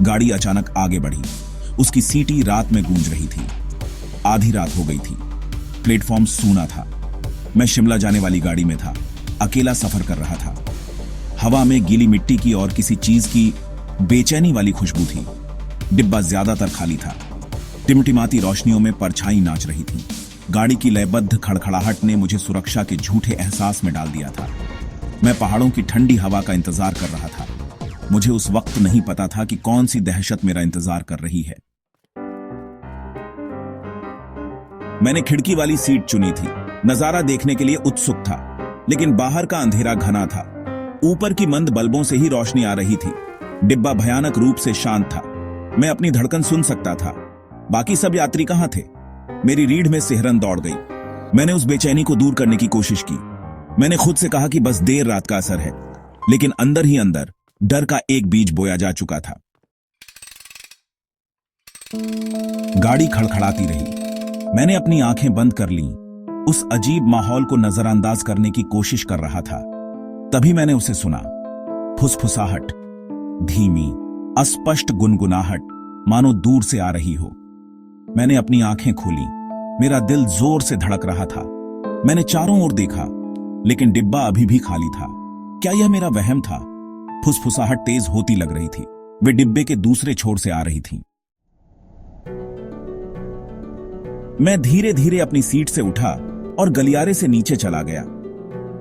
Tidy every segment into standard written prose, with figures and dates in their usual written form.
गाड़ी अचानक आगे बढ़ी। उसकी सीटी रात में गूंज रही थी। आधी रात हो गई थी। प्लेटफॉर्म सूना था। मैं शिमला जाने वाली गाड़ी में था। अकेला सफर कर रहा था। हवा में गीली मिट्टी की और किसी चीज की बेचैनी वाली खुशबू थी। डिब्बा ज्यादातर खाली था। टिमटिमाती रोशनियों में परछाई नाच रही थी। गाड़ी की लयबद्ध खड़खड़ाहट ने मुझे सुरक्षा के झूठे एहसास में डाल दिया था। मैं पहाड़ों की ठंडी हवा का इंतजार कर रहा था। मुझे उस वक्त नहीं पता था कि कौन सी दहशत मेरा इंतजार कर रही है। मैंने खिड़की वाली सीट चुनी थी। नजारा देखने के लिए उत्सुक था, लेकिन बाहर का अंधेरा घना था। ऊपर की मंद बल्बों से ही रोशनी आ रही थी। डिब्बा भयानक रूप से शांत था। मैं अपनी धड़कन सुन सकता था। बाकी सब यात्री कहां थे? मेरी रीढ़ में सिहरन दौड़ गई। मैंने उस बेचैनी को दूर करने की कोशिश की। मैंने खुद से कहा कि बस देर रात का असर है, लेकिन अंदर ही अंदर डर का एक बीज बोया जा चुका था। गाड़ी खड़खड़ाती रही। मैंने अपनी आंखें बंद कर लीं। उस अजीब माहौल को नजरअंदाज करने की कोशिश कर रहा था। तभी मैंने उसे सुना। फुसफुसाहट, धीमी, अस्पष्ट गुनगुनाहट, मानो दूर से आ रही हो। मैंने अपनी आंखें खोली। मेरा दिल जोर से धड़क रहा था। मैंने चारों ओर देखा, लेकिन डिब्बा अभी भी खाली था। क्या यह मेरा वहम था? फुसफुसाहट तेज होती लग रही थी। वे डिब्बे के दूसरे छोर से आ रही थी। मैं धीरे धीरे अपनी सीट से उठा और गलियारे से नीचे चला गया।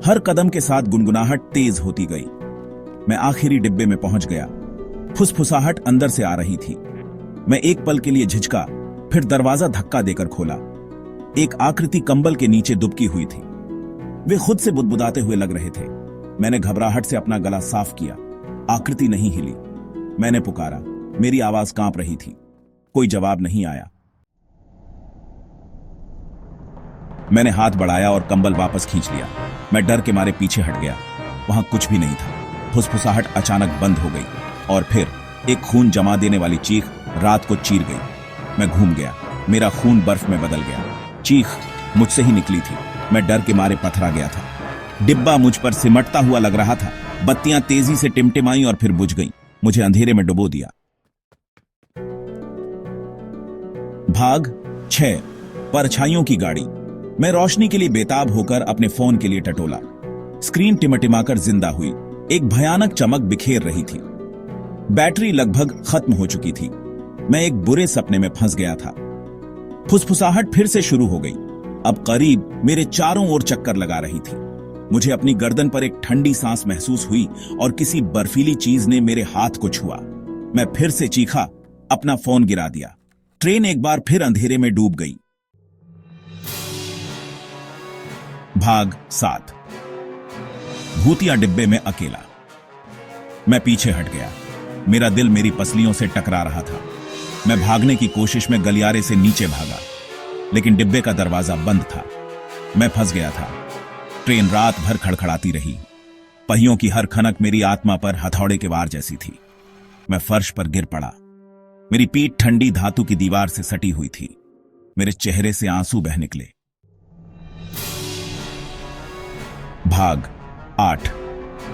हर कदम के साथ गुनगुनाहट तेज होती गई। मैं आखिरी डिब्बे में पहुंच गया। फुसफुसाहट अंदर से आ रही थी। मैं एक पल के लिए झिझका, फिर दरवाजा धक्का देकर खोला। एक आकृति कंबल के नीचे दुबकी हुई थी। वे खुद से बुदबुदाते हुए लग रहे थे। मैंने घबराहट से अपना गला साफ किया। आकृति नहीं हिली। मैंने पुकारा। मेरी आवाज कांप रही थी। कोई जवाब नहीं आया। मैंने हाथ बढ़ाया और कंबल वापस खींच लिया। मैं डर के मारे पीछे हट गया। वहां कुछ भी नहीं था। फुसफुसाहट अचानक बंद हो गई और फिर एक खून जमा देने वाली चीख रात को चीर गई। मैं घूम गया। मेरा खून बर्फ में बदल गया। चीख मुझसे ही निकली थी। मैं डर के मारे पथरा गया था। डिब्बा मुझ पर सिमटता हुआ लग रहा था। बत्तियां तेजी से टिमटिमाई और फिर बुझ गईं। मुझे अंधेरे में डुबो दिया। भाग 6, परछाइयों की गाड़ी। मैं रोशनी के लिए बेताब होकर अपने फोन के लिए टटोला। स्क्रीन टिमटिमाकर जिंदा हुई। एक भयानक चमक बिखेर रही थी। बैटरी लगभग खत्म हो चुकी थी। मैं एक बुरे सपने में फंस गया था। फुसफुसाहट फिर से शुरू हो गई। अब करीब मेरे चारों ओर चक्कर लगा रही थी। मुझे अपनी गर्दन पर एक ठंडी सांस महसूस हुई और किसी बर्फीली चीज ने मेरे हाथ को छुआ। मैं फिर से चीखा, अपना फोन गिरा दिया। ट्रेन एक बार फिर अंधेरे में डूब गई। भाग 7, भूतिया डिब्बे में अकेला। मैं पीछे हट गया। मेरा दिल मेरी पसलियों से टकरा रहा था। मैं भागने की कोशिश में गलियारे से नीचे भागा, लेकिन डिब्बे का दरवाजा बंद था। मैं फंस गया था। ट्रेन रात भर खड़खड़ाती रही। पहियों की हर खनक मेरी आत्मा पर हथौड़े के वार जैसी थी। मैं फर्श पर गिर पड़ा। मेरी पीठ ठंडी धातु की दीवार से सटी हुई थी। मेरे चेहरे से आंसू बह निकले। भाग 8,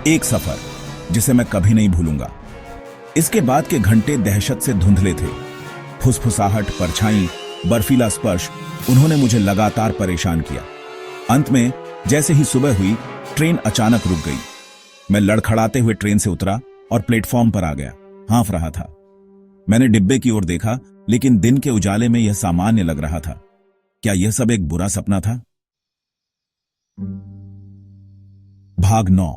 एक सफर जिसे मैं कभी नहीं भूलूंगा। इसके बाद के घंटे दहशत से धुंधले थे। फुसफुसाहट, परछाई, बर्फीला स्पर्श, उन्होंने मुझे लगातार परेशान किया। अंत में जैसे ही सुबह हुई, ट्रेन अचानक रुक गई। मैं लड़खड़ाते हुए ट्रेन से उतरा और प्लेटफॉर्म पर आ गया। हाँफ रहा था। मैंने डिब्बे की ओर देखा, लेकिन दिन के उजाले में यह सामान्य लग रहा था। क्या यह सब एक बुरा सपना था? भाग 9,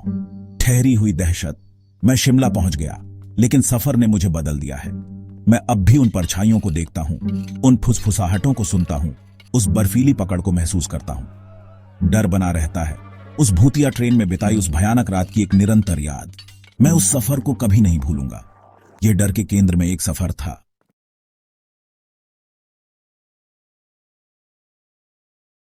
ठहरी हुई दहशत। मैं शिमला पहुंच गया, लेकिन सफर ने मुझे बदल दिया है। मैं अब भी उन परछाइयों को देखता हूं, उन फुसफुसाहटों को सुनता हूं, उस बर्फीली पकड़ को महसूस करता हूं। डर बना रहता है। उस भूतिया ट्रेन में बिताई उस भयानक रात की एक निरंतर याद। मैं उस सफर को कभी नहीं भूलूंगा। यह डर के केंद्र में एक सफर था,